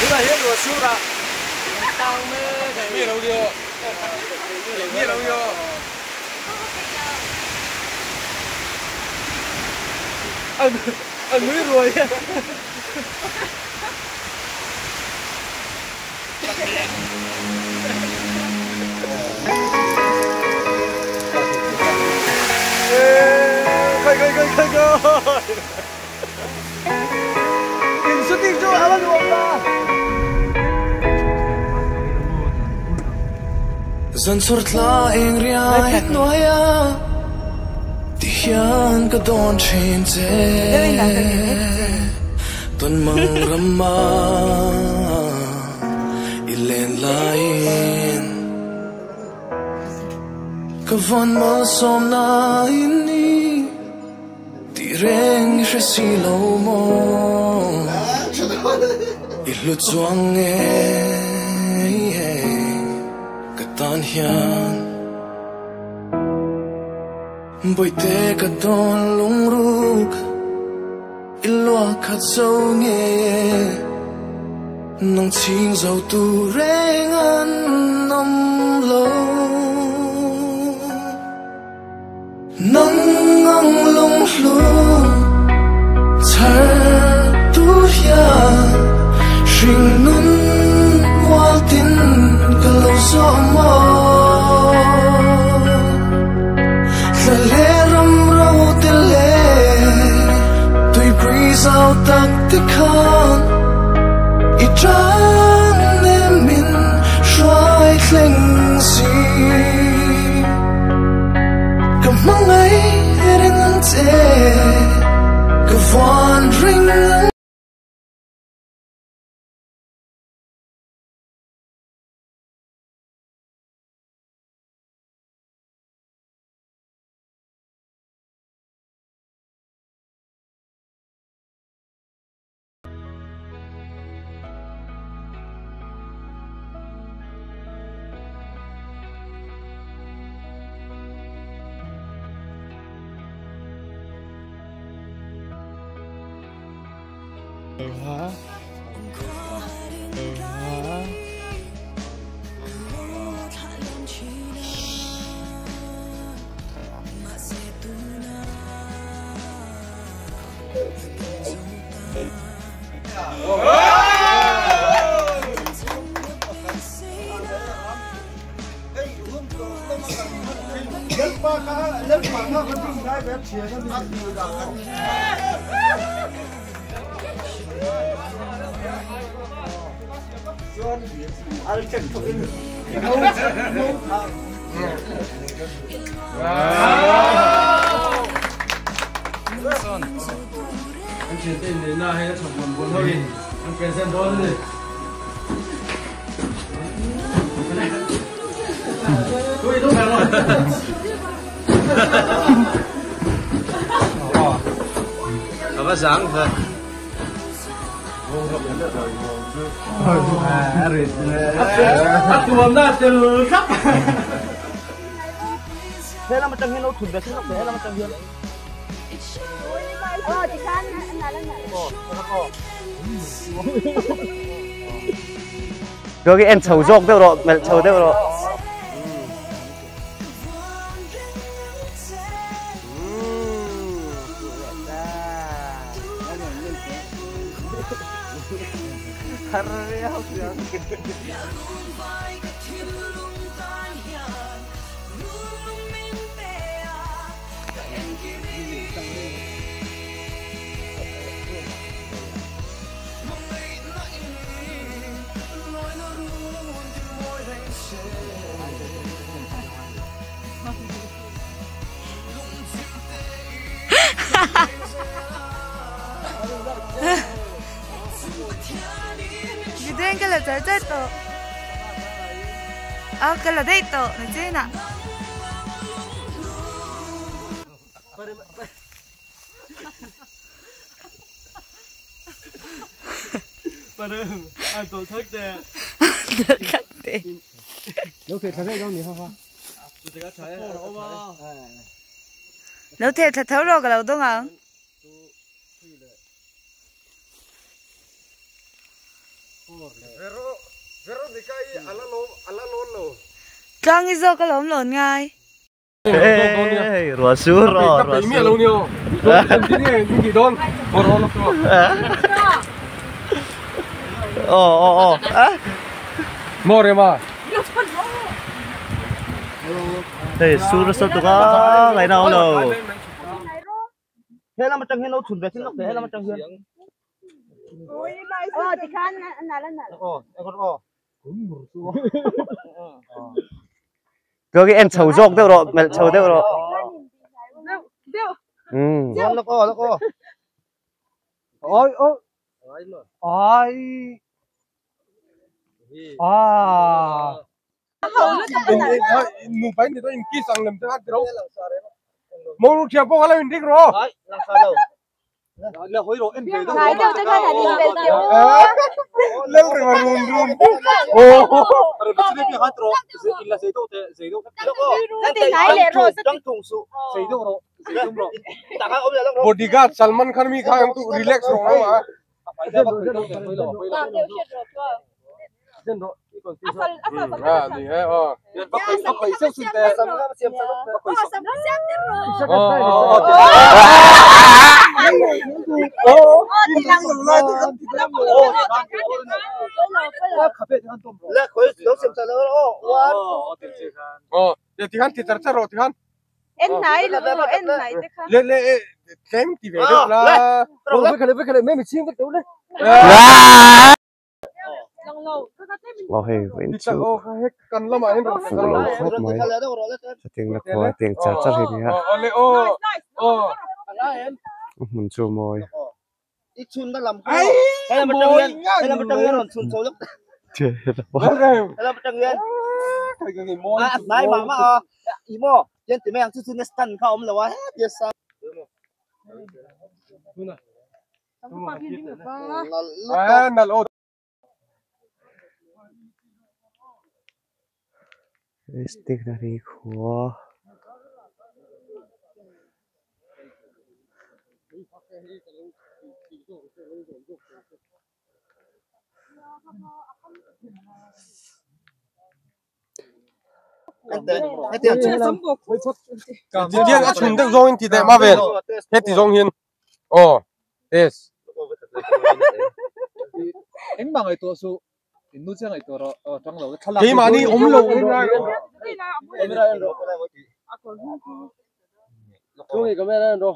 Thứ là hết rồi xíu ra. Tao mới cái biết đâu chưa? Biết đâu chưa? Anh mới rồi. Khơi. Mình xuất đi cho áo luôn ta. Dân sort la eng ria noya ti hian ka don chen che ton mang rama ilen lain ka von ma som na ini ti reng she si lo mo ilu chuang tan hian boi te ka don lung ruk ilwa khat zo nge nong ching zo tu reng an nom lo nong ngang lung hlu char tu hian shing nun wa tin ka lo zo mo le ram ro te le tui breeze out tak te khan I tran ne min shwai thleng si ka mangai ring an te ka van ring an hả? Anh chuyển tiền đến nào hay là chọn buồn buồn thôi đi. Anh kèm xem đó đi. Tôi tốt rồi. Có sáng thôi. Tuồng ra từ khắp. Thế là một trăm hiên đâu thụt về thế là một trăm hiên. Chị Khan anh là Rồi cái em chầu rong đâu rồi, mẹ chầu đâu rồi. cái là trái trái to cái là đây to là thế nào anh tổ thức đây nếu thiệt thật đâu nhỉ hoa nếu thiệt thật thấu rồi cái đầu đúng không? เ Vero di kai ala lo. Trang izo cái lốm lộn ngay. Ê, rùa xuống rồi, rùa Mẹ lâu xuống. nhiều. Cái gì đón. Ồ, Ồ, á. Mò rồi mà. Đây, xuống nó sốt tụi có, lấy đâu đâu. Thế là mà chẳng hiên đâu thùn về xin lọc thế là mà chẳng hiên. Thì khăn nè. Em con Cái em chầu dọc đâu rồi, mẹ chầu đâu rồi. Lọc ô. Ôi. Ai. Nụ bánh thì tôi in kỹ sang làm cho ăn đâu. Một lúc chiều bố lại đi rồi. Đấy, làm sao đâu. Là hối rồi em về đâu. Thái đâu tôi coi là đi về tiểu. Lên rồi mà run. Thì thái lệ rồi. Bodyguard Salman Khan mi khang tu relax rồi mà. Thì thế thì hắn thì thật rồi thì hắn Em này là em này thế khăn. lên kém thì về được là Với cái này mấy mình chiên với kiểu đấy. Wow, hey, wait. đi tao hết cần lắm mà em rồi Khóc mấy. Tiếng là qua tiếng chả chả hình hả. Mình chua môi. Ít chun đã làm hay là một trăm nguyên rồi chun số lúc Trời ơi. hay là một trăm nguyên này mà imo dân thì mấy anh chun nestan không là quá yes sao nè lô Stick na rin ko. thì điên đã chun được rồi thì để mà về hết thì dòng hiền yes anh bằng người tổ số thì nút chẳng người tổ đó trong lầu cái cái mà đi ốm lầu lên ra chỗ này có mấy lần rồi